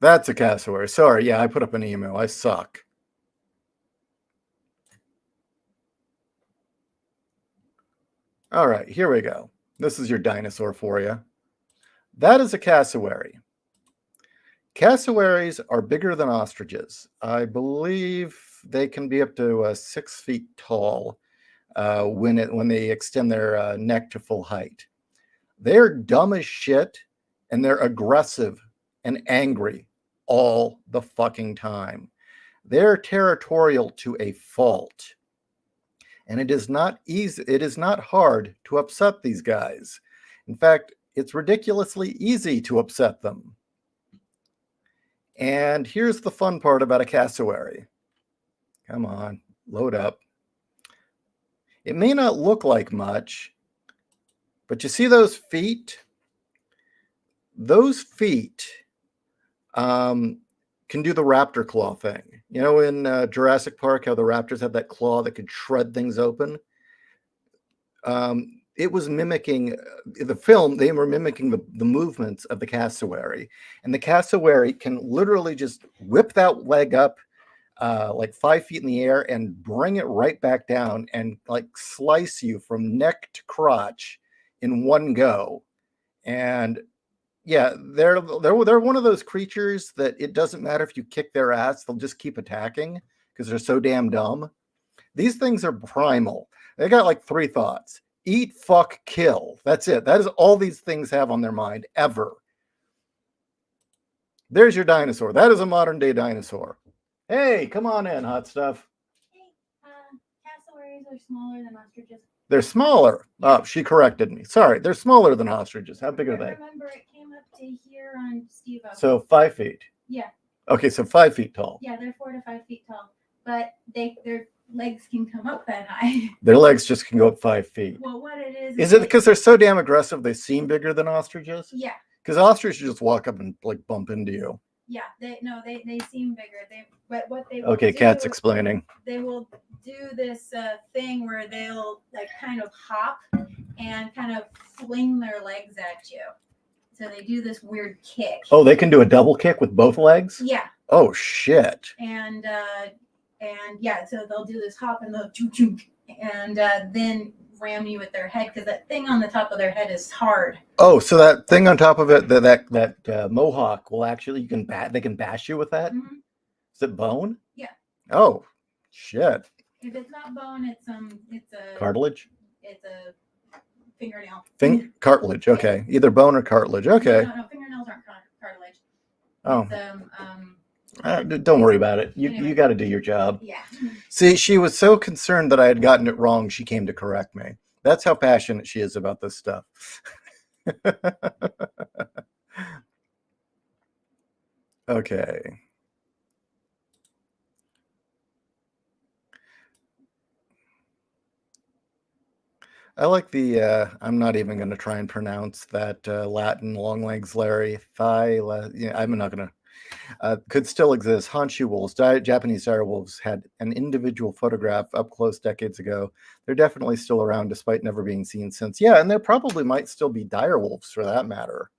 That's a cassowary. Sorry, yeah, I put up an emu. I suck. All right, here we go. This is your dinosaur for you. That is a cassowary. Cassowaries are bigger than ostriches. I believe they can be up to 6 feet tall when they extend their neck to full height. They're dumb as shit, and they're aggressive and angry all the fucking time. They're territorial to a fault. And it is not easy, it is not hard to upset these guys. In fact, it's ridiculously easy to upset them. And here's the fun part about a cassowary. Come on, load up. It may not look like much, but you see those feet? Those feet can do the raptor claw thing. You know, in Jurassic Park, how the raptors have that claw that could shred things open? It was mimicking the film. They were mimicking the movements of the cassowary, and the cassowary can literally just whip that leg up like 5 feet in the air and bring it right back down and like slice you from neck to crotch in one go. And yeah, they're one of those creatures that it doesn't matter if you kick their ass; they'll just keep attacking because they're so damn dumb. These things are primal. They got like 3 thoughts: eat, fuck, kill. That's it. That is all these things have on their mind ever. There's your dinosaur. That is a modern day dinosaur. Hey, come on in, hot stuff. Hey, cassowaries are smaller than ostriches. They're smaller. Oh, she corrected me. Sorry, they're smaller than ostriches. How big are they? Remember, it came up to here on Steve-O. So 5 feet. Yeah. Okay, so 5 feet tall. Yeah, they're 4 to 5 feet tall, but their legs can come up that high. Their legs just can go up 5 feet. Well, what it is it because they're so damn aggressive they seem bigger than ostriches? Yeah. Because ostriches just walk up and like bump into you. Yeah, they seem bigger. But what they okay, Kat's explaining. They will do this thing where they'll like kind of hop and kind of fling their legs at you. So they do this weird kick. Oh, they can do a double kick with both legs? Yeah. Oh shit. And yeah, so they'll do this hop and they'll choo choo, and then ram you with their head because that thing on the top of their head is hard. Oh, so that thing on top of it, that mohawk will actually they can bash you with that? Mm-hmm. Is it bone? Yeah. Oh, shit. If it's not bone, it's a cartilage. It's a fingernail. Cartilage. Okay, either bone or cartilage. Okay. No, fingernails aren't cartilage. Oh. Don't worry about it. You got to do your job. Yeah. See, she was so concerned that I had gotten it wrong, she came to correct me. That's how passionate she is about this stuff. Okay. I like the, I'm not even going to try and pronounce that Latin long legs Larry, thigh, I'm not going to. Could still exist. Honshu wolves, Japanese dire wolves, had an individual photograph up close decades ago. They're definitely still around despite never being seen since. Yeah, and there probably might still be dire wolves for that matter.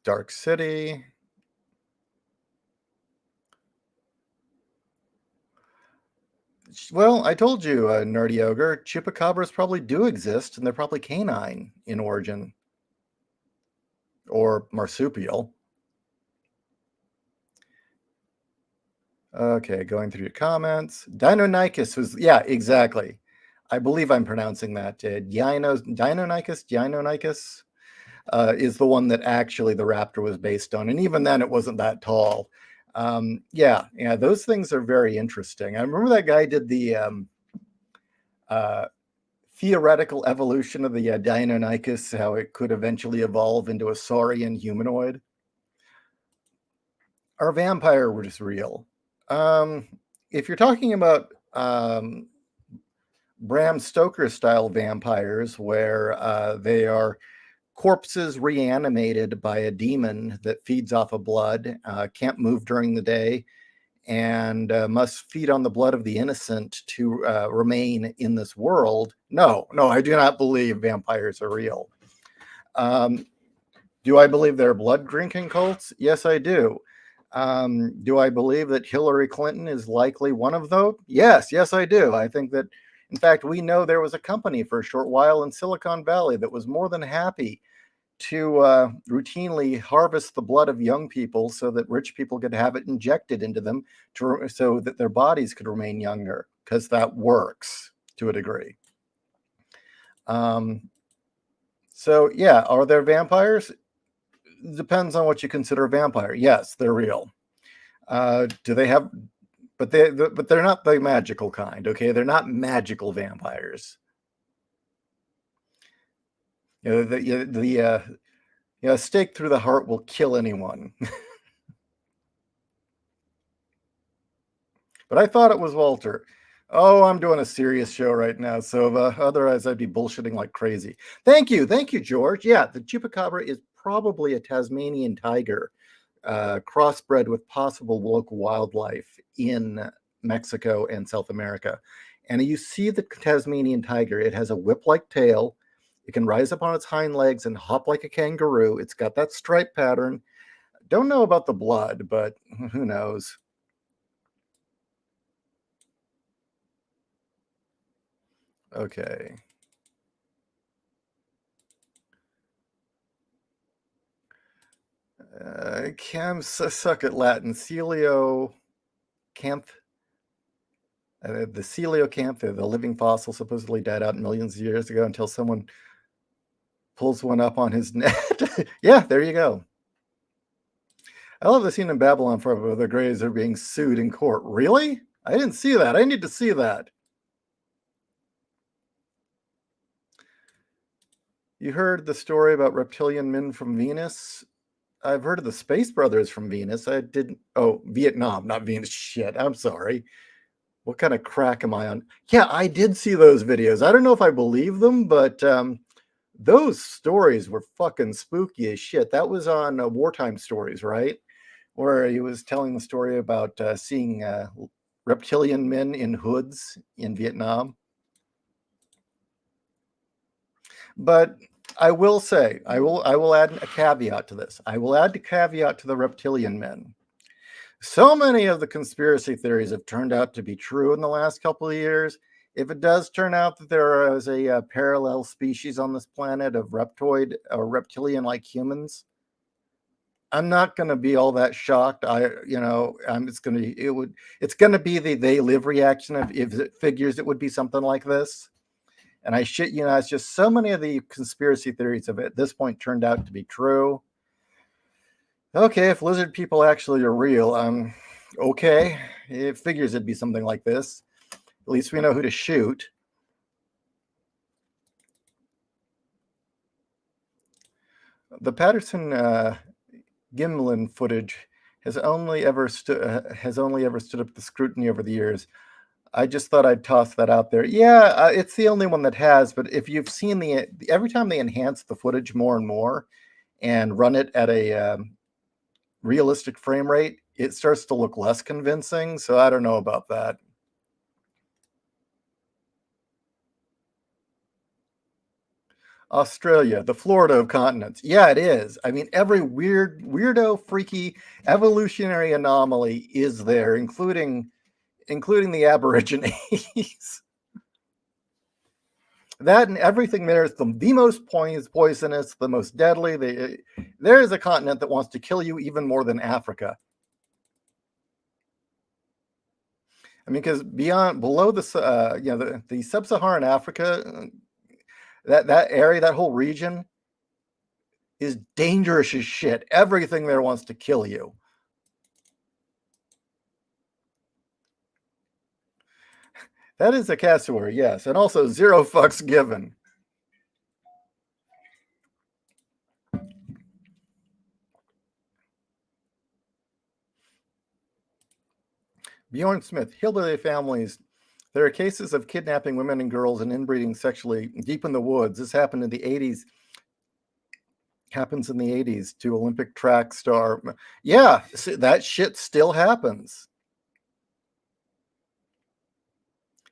Dark City. Well, I told you, Nerdy Ogre, chupacabras probably do exist, and they're probably canine in origin. Or marsupial. Okay, going through your comments. Deinonychus was, yeah, exactly. I believe I'm pronouncing that. Deinonychus is the one that actually the raptor was based on. And even then, it wasn't that tall. Yeah, those things are very interesting. I remember that guy did the theoretical evolution of the Deinonychus, how it could eventually evolve into a saurian humanoid. Are vampires real? If you're talking about Bram Stoker style vampires, where they are corpses reanimated by a demon that feeds off of blood, can't move during the day, and must feed on the blood of the innocent to remain in this world. No, I do not believe vampires are real. Do I believe they're blood drinking cults? Yes, I do. Do I believe that Hillary Clinton is likely one of those? Yes, I do. I think that, in fact, we know there was a company for a short while in Silicon Valley that was more than happy to routinely harvest the blood of young people so that rich people could have it injected into them so that their bodies could remain younger, because that works to a degree. So, yeah, are there vampires? Depends on what you consider a vampire. Yes, they're real. Do they have? But they're not the magical kind. Okay, they're not magical vampires. The stake through the heart will kill anyone. But I thought it was Walter. Oh, I'm doing a serious show right now, so otherwise I'd be bullshitting like crazy. Thank you, George. Yeah, the chupacabra is probably a Tasmanian tiger, crossbred with possible local wildlife in Mexico and South America. And you see the Tasmanian tiger, it has a whip-like tail. It can rise up on its hind legs and hop like a kangaroo. It's got that stripe pattern. Don't know about the blood, but who knows? Okay. Cam suck at Latin. Coeliocanth. The coeliocanth, the living fossil, supposedly died out millions of years ago until someone pulls one up on his net. Yeah, there you go. I love the scene in Babylon where the Greys are being sued in court. Really? I didn't see that. I need to see that. You heard the story about reptilian men from Venus? I've heard of the Space Brothers from Venus. I didn't. Oh, Vietnam, not Venus. Shit, I'm sorry. What kind of crack am I on? Yeah, I did see those videos. I don't know if I believe them, but those stories were fucking spooky as shit. That was on Wartime Stories, right? Where he was telling the story about seeing reptilian men in hoods in Vietnam. But I will say, I will add a caveat to this. I will add a caveat to the reptilian men. So many of the conspiracy theories have turned out to be true in the last couple of years. If it does turn out that there is a parallel species on this planet of reptoid or reptilian-like humans, I'm not going to be all that shocked. It's going to be the they live reaction if it figures it would be something like this. And I shit you know, it's just so many of the conspiracy theories have at this point turned out to be true. Okay, if lizard people actually are real, okay, it figures it'd be something like this. At least we know who to shoot. The Patterson Gimlin footage has only ever stood up to scrutiny over the years. I just thought I'd toss that out there. Yeah, it's the only one that has. But if you've seen every time they enhance the footage more and more, and run it at a realistic frame rate, it starts to look less convincing. So I don't know about that. Australia, the Florida of continents. Yeah, it is. I mean, every weirdo, freaky evolutionary anomaly is there, including including the Aborigines. That and everything there is the most poisonous, the most deadly. There is a continent that wants to kill you even more than Africa. I mean, because below the sub-Saharan Africa, that area, that whole region is dangerous as shit. Everything there wants to kill you. That is a cassowary, yes, and also 0 fucks given. Bjorn Smith, hillbilly families. There are cases of kidnapping women and girls and inbreeding sexually deep in the woods. This happened in the 80s. Happens in the 80s to Olympic track star. Yeah, that shit still happens.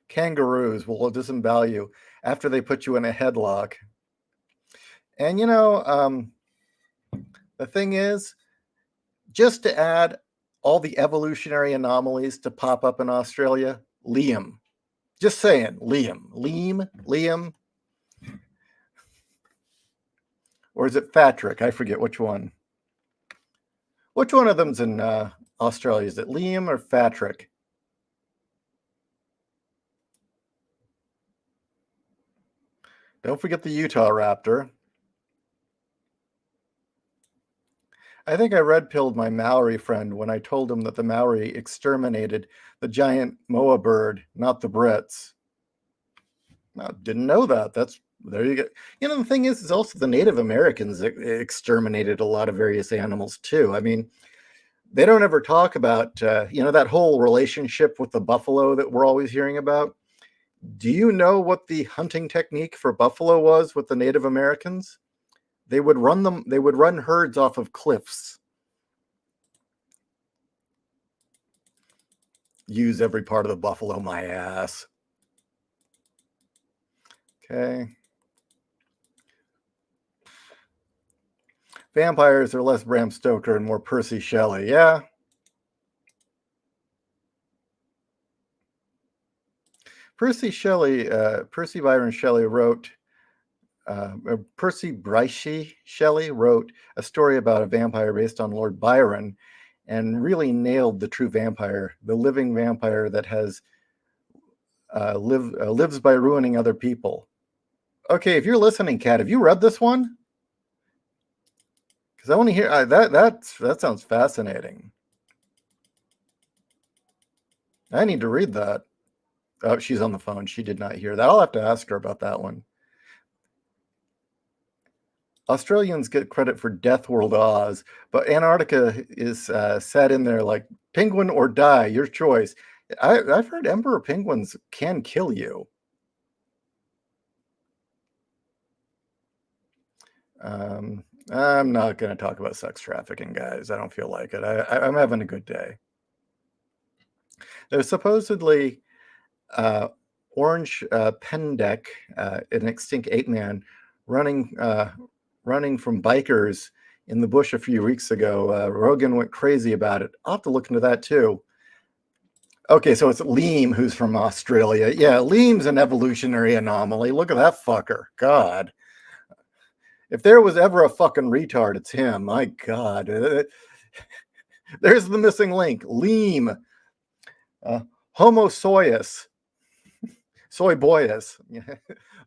Kangaroos will disembowel you after they put you in a headlock. And the thing is, just to add all the evolutionary anomalies to pop up in Australia, Liam. Just saying, Liam. Or is it Patrick? I forget which one. Which one of them's in Australia? Is it Liam or Patrick? Don't forget the Utah Raptor. I think I red-pilled my Maori friend when I told him that the Maori exterminated the giant moa bird, not the Brits. No, didn't know that. There you go. The thing is also the Native Americans exterminated a lot of various animals too. I mean, they don't ever talk about, that whole relationship with the buffalo that we're always hearing about. Do you know what the hunting technique for buffalo was with the Native Americans? They would run herds off of cliffs. Use every part of the buffalo, my ass. Okay. Vampires are less Bram Stoker and more Percy Shelley. Yeah. Percy Byron Shelley wrote, Percy Bysshe Shelley wrote a story about a vampire based on Lord Byron and really nailed the true vampire, the living vampire that has lives by ruining other people. Okay, if you're listening, Kat, have you read this one? Because I want to hear that sounds fascinating. I need to read that. Oh, she's on the phone. She did not hear that. I'll have to ask her about that one. Australians get credit for Death World Oz, but Antarctica is set in there like penguin or die, your choice. I've heard emperor penguins can kill you. I'm not going to talk about sex trafficking, guys. I don't feel like it. I'm having a good day. There's supposedly orange pendek, an extinct ape man, running from bikers in the bush a few weeks ago. Rogan went crazy about it. I'll have to look into that too. Okay, so it's Liam who's from Australia. Yeah, Liam's an evolutionary anomaly. Look at that fucker. God. If there was ever a fucking retard, it's him. My God. There's the missing link. Liam. Homo soyus. Soy boyus.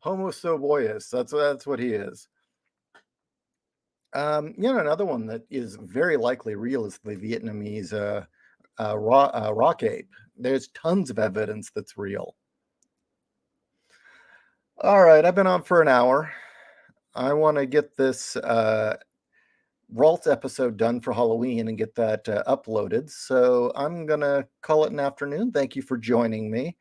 Homo soyboyus. That's what he is. Another one that is very likely real is the Vietnamese rock ape. There's tons of evidence that's real. All right, I've been on for an hour. I want to get this Ralt episode done for Halloween and get that uploaded. So I'm going to call it an afternoon. Thank you for joining me.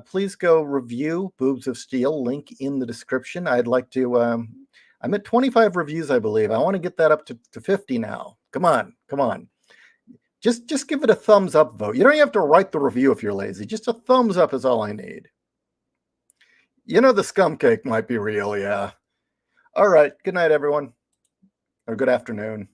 Please go review Boobs of Steel, link in the description. I'd like to, I'm at 25 reviews, I believe. I want to get that up to 50 now. Come on. Just give it a thumbs up vote. You don't even have to write the review if you're lazy. Just a thumbs up is all I need. The scum cake might be real, yeah. All right. Good night, everyone. Or good afternoon.